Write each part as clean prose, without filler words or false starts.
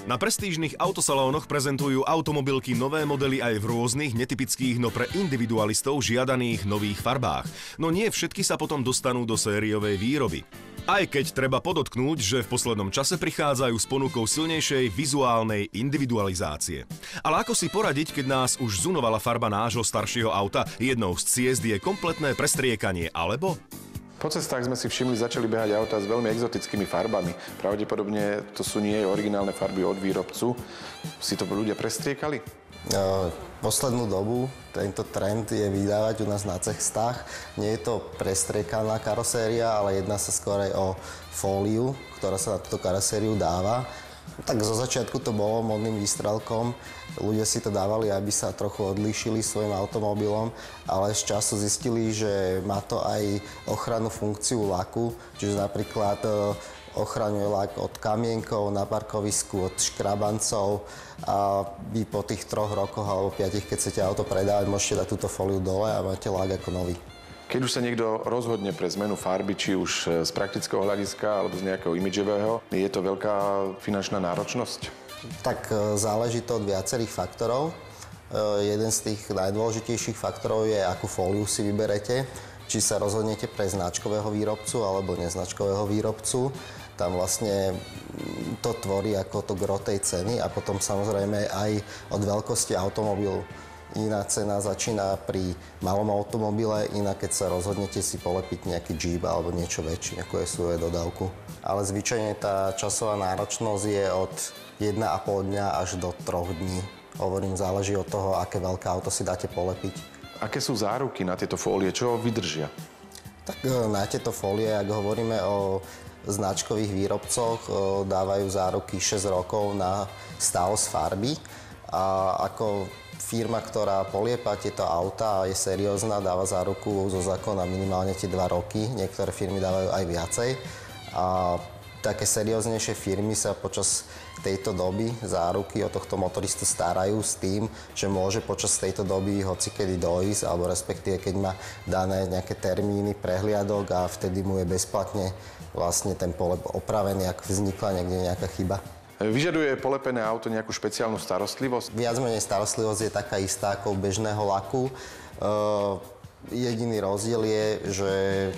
Na prestížnych autosalónoch prezentujú automobilky nové modely aj v rôznych, netypických, no pre individualistov žiadaných nových farbách. No nie všetky sa potom dostanú do sériovej výroby. Aj keď treba podotknúť, že v poslednom čase prichádzajú s ponukou silnejšej vizuálnej individualizácie. Ale ako si poradiť, keď nás už zunovala farba nášho staršieho auta? Jednou z ciest je kompletné prestriekanie, alebo... Po cestách sme si všimli, začali behať auta s veľmi exotickými farbami. Pravdepodobne to sú nie originálne farby od výrobcu. Si to ľudia prestriekali? Poslednú dobu tento trend je vydávať u nás na cestách. Nie je to prestriekaná karoséria, ale jedná sa skôr aj o fóliu, ktorá sa na túto karosériu dáva. Tak zo začiatku to bolo modným výstrelkom. Ľudia si to dávali, aby sa trochu odlíšili svojim automobilom, ale z času zistili, že má to aj ochrannú funkciu laku, čiže napríklad ochraňuje lak od kamienkov na parkovisku, od škrabancov a vy po tých 3 rokoch alebo 5, keď chcete auto predávať, môžete dať túto fóliu dole a máte lak ako nový. Keď už sa niekto rozhodne pre zmenu farby, či už z praktického hľadiska alebo z nejakého imidžového, je to veľká finančná náročnosť? Tak záleží to od viacerých faktorov. Jeden z tých najdôležitejších faktorov je, akú fóliu si vyberete. Či sa rozhodnete pre značkového výrobcu alebo neznačkového výrobcu. Tam vlastne to tvorí ako to gro tej ceny a potom samozrejme aj od veľkosti automobilu. Iná cena začína pri malom automobile, iná keď sa rozhodnete si polepiť nejaký Jeep alebo niečo väčšie, ako je svoje dodávku. Ale zvyčajne tá časová náročnosť je od 1,5 dňa až do 3 dní. Hovorím, záleží od toho, aké veľké auto si dáte polepiť. Aké sú záruky na tieto fólie? Čo vydržia? Tak na tieto fólie, ak hovoríme o značkových výrobcoch, dávajú záruky 6 rokov na stálosť farby. A ako firma, ktorá poliepa tieto autá a je seriózna, dáva záruku zo zákona minimálne tie 2 roky. Niektoré firmy dávajú aj viacej. A také serióznejšie firmy sa počas tejto doby záruky o tohto motoristu starajú s tým, že môže počas tejto doby hocikedy dojsť, alebo respektíve keď má dané nejaké termíny prehliadok a vtedy mu je bezplatne vlastne ten polep opravený, ak vznikla niekde nejaká chyba. Vyžaduje polepené auto nejakú špeciálnu starostlivosť? Viac menej starostlivosť je taká istá ako u bežného laku. Jediný rozdiel je, že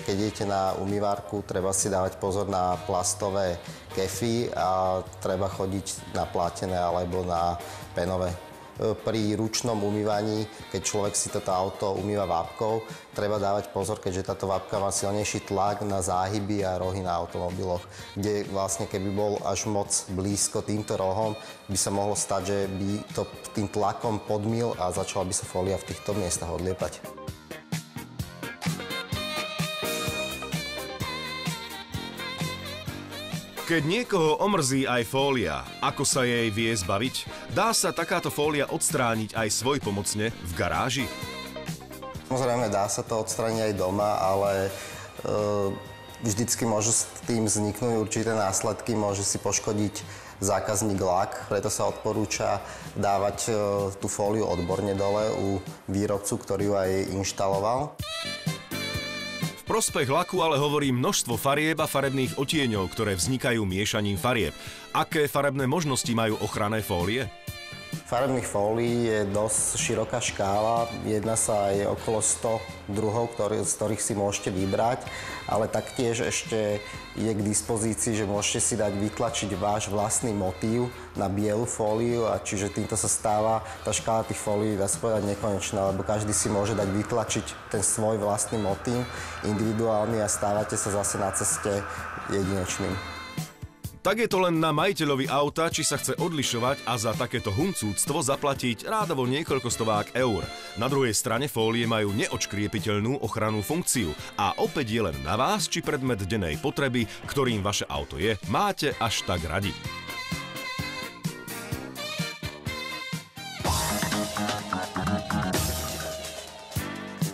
keď idete na umývárku, treba si dávať pozor na plastové kefy a treba chodiť na plátené alebo na penové. Pri ručnom umývaní, keď človek si toto auto umýva vápkou, treba dávať pozor, keďže táto vápka má silnejší tlak na záhyby a rohy na automobiloch, kde vlastne keby bol až moc blízko týmto rohom, by sa mohlo stať, že by to tým tlakom podmyl a začala by sa fólia v týchto miestach odliepať. Keď niekoho omrzí aj fólia, ako sa jej vie zbaviť? Dá sa takáto fólia odstrániť aj svojpomocne v garáži? Samozrejme, dá sa to odstrániť aj doma, ale vždycky môžu s tým vzniknúť určité následky, môže si poškodiť zákazník lak, preto sa odporúča dávať tú fóliu odborne dole u výrobcu, ktorý ju aj inštaloval. V prospech laku ale hovorí množstvo farieb a farebných odtieňov, ktoré vznikajú miešaním farieb. Aké farebné možnosti majú ochranné fólie? Farebných fólií je dosť široká škála, jedná sa aj okolo 100 druhov, z ktorých si môžete vybrať, ale taktiež ešte je k dispozícii, že môžete si dať vytlačiť váš vlastný motív na bielu fóliu, a čiže týmto sa stáva tá škála tých fólií, dá sa povedať, nekonečná, lebo každý si môže dať vytlačiť ten svoj vlastný motív, individuálny, a stávate sa zase na ceste jedinečným. Tak je to len na majiteľovi auta, či sa chce odlišovať a za takéto huncúctvo zaplatiť rádovo niekoľko stovák eur. Na druhej strane fólie majú neodškriepiteľnú ochrannú funkciu a opäť je len na vás, či predmet dennej potreby, ktorým vaše auto je, máte až tak radi.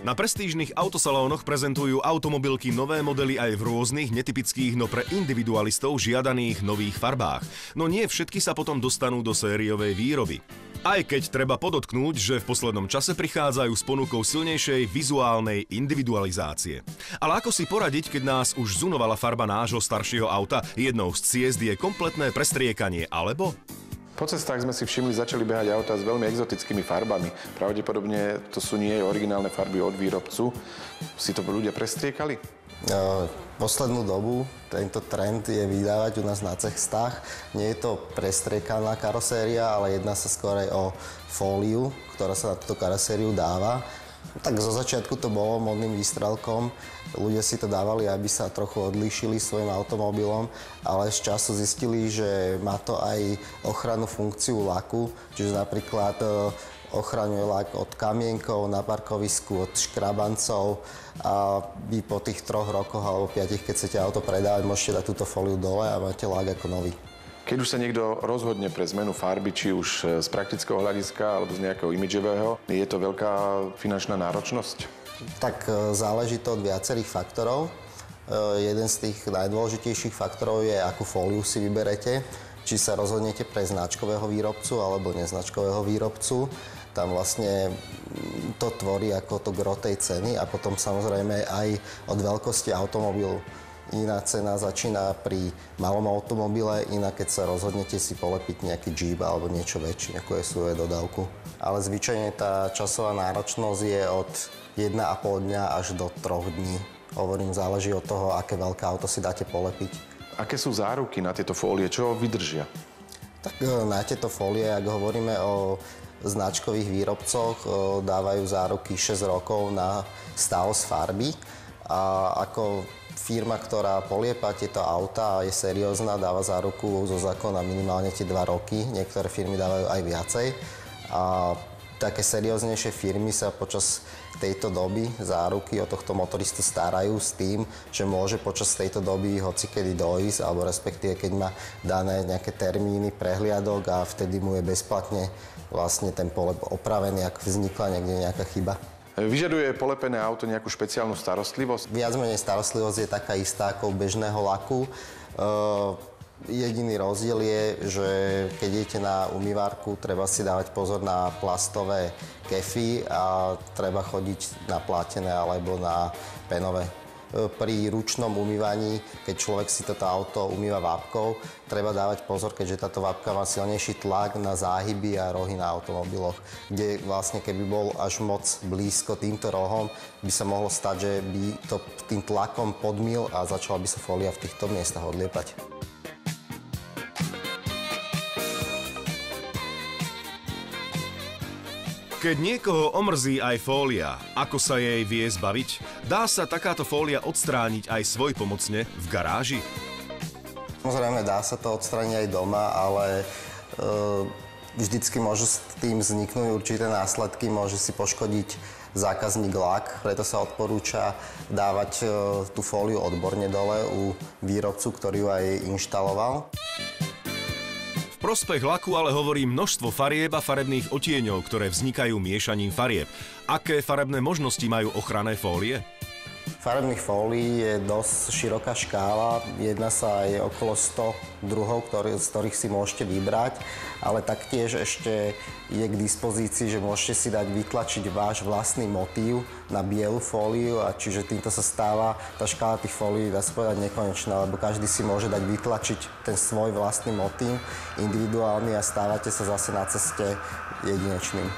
Na prestížnych autosalónoch prezentujú automobilky nové modely aj v rôznych, netypických, no pre individualistov žiadaných nových farbách. No nie všetky sa potom dostanú do sériovej výroby. Aj keď treba podotknúť, že v poslednom čase prichádzajú s ponukou silnejšej vizuálnej individualizácie. Ale ako si poradiť, keď nás už zunovala farba nášho staršieho auta? Jednou z ciest je kompletné prestriekanie, alebo... Po cestách sme si všimli, začali behať autá s veľmi exotickými farbami. Pravdepodobne to sú nie originálne farby od výrobcu. Si to ľudia prestriekali? Poslednú dobu tento trend je vydávať u nás na cestách. Nie je to prestriekaná karoséria, ale jedná sa skôr aj o fóliu, ktorá sa na túto karosériu dáva. Tak zo začiatku to bolo modným výstrelkom. Ľudia si to dávali, aby sa trochu odlíšili svojim automobilom, ale z času zistili, že má to aj ochrannú funkciu laku, čiže napríklad ochraňuje lak od kamienkov na parkovisku, od škrabancov a vy po tých 3 rokoch alebo 5, keď chcete auto predávať, môžete dať túto fóliu dole a máte lak ako nový. Keď už sa niekto rozhodne pre zmenu farby, či už z praktického hľadiska alebo z nejakého imidžového, je to veľká finančná náročnosť? Tak záleží to od viacerých faktorov. Jeden z tých najdôležitejších faktorov je, akú fóliu si vyberete. Či sa rozhodnete pre značkového výrobcu alebo neznačkového výrobcu. Tam vlastne to tvorí ako to gro tej ceny a potom samozrejme aj od veľkosti automobilu. Iná cena začína pri malom automobile, iná keď sa rozhodnete si polepiť nejaký Jeep alebo niečo väčšie, ako je SUV dodávku. Ale zvyčajne tá časová náročnosť je od 1,5 dňa až do 3 dní. Hovorím, záleží od toho, aké veľké auto si dáte polepiť. Aké sú záruky na tieto fólie? Čo vydržia? Tak na tieto fólie, ak hovoríme o značkových výrobcoch, dávajú záruky 6 rokov na stav z farby. A ako firma, ktorá poliepa tieto autá a je seriózna, dáva záruku zo zákona minimálne tie 2 roky. Niektoré firmy dávajú aj viacej. A také serióznejšie firmy sa počas tejto doby záruky o tohto motoristu starajú s tým, že môže počas tejto doby hocikedy dojsť, alebo respektíve keď má dané nejaké termíny prehliadok a vtedy mu je bezplatne vlastne ten polep opravený, ak vznikla niekde nejaká chyba. Vyžaduje polepené auto nejakú špeciálnu starostlivosť? Viac menej starostlivosť je taká istá ako u bežného laku. Jediný rozdiel je, že keď idete na umývárku, treba si dávať pozor na plastové kefy a treba chodiť na plátené alebo na penové. Pri ručnom umývaní, keď človek si toto auto umýva vápkou, treba dávať pozor, keďže táto vápka má silnejší tlak na záhyby a rohy na automobiloch, kde vlastne keby bol až moc blízko týmto rohom, by sa mohlo stať, že by to tým tlakom podmyl a začala by sa fólia v týchto miestach odliepať. Keď niekoho omrzí aj fólia, ako sa jej vie zbaviť? Dá sa takáto fólia odstrániť aj svojpomocne v garáži? Samozrejme, dá sa to odstrániť aj doma, ale vždycky môžu s tým vzniknúť určité následky, môže si poškodiť zákazník lak, preto sa odporúča dávať tú fóliu odborne dole u výrobcu, ktorý ju aj inštaloval. V prospech laku ale hovorí množstvo farieb a farebných odtieňov, ktoré vznikajú miešaním farieb. Aké farebné možnosti majú ochranné fólie? Farebných fólií je dosť široká škála, jedná sa aj okolo 100 druhov, z ktorých si môžete vybrať, ale taktiež ešte je k dispozícii, že môžete si dať vytlačiť váš vlastný motív na bielu fóliu, a čiže týmto sa stáva tá škála tých fólií, dá sa povedať, nekonečná, lebo každý si môže dať vytlačiť ten svoj vlastný motív individuálny a stávate sa zase na ceste jedinečným.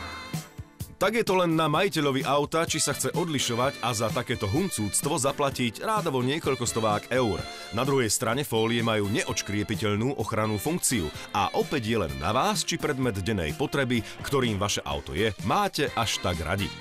Tak je to len na majiteľovi auta, či sa chce odlišovať a za takéto huncúctvo zaplatiť rádovo niekoľko stovák eur. Na druhej strane fólie majú neodškriepiteľnú ochrannú funkciu a opäť je len na vás, či predmet dennej potreby, ktorým vaše auto je, máte až tak radi.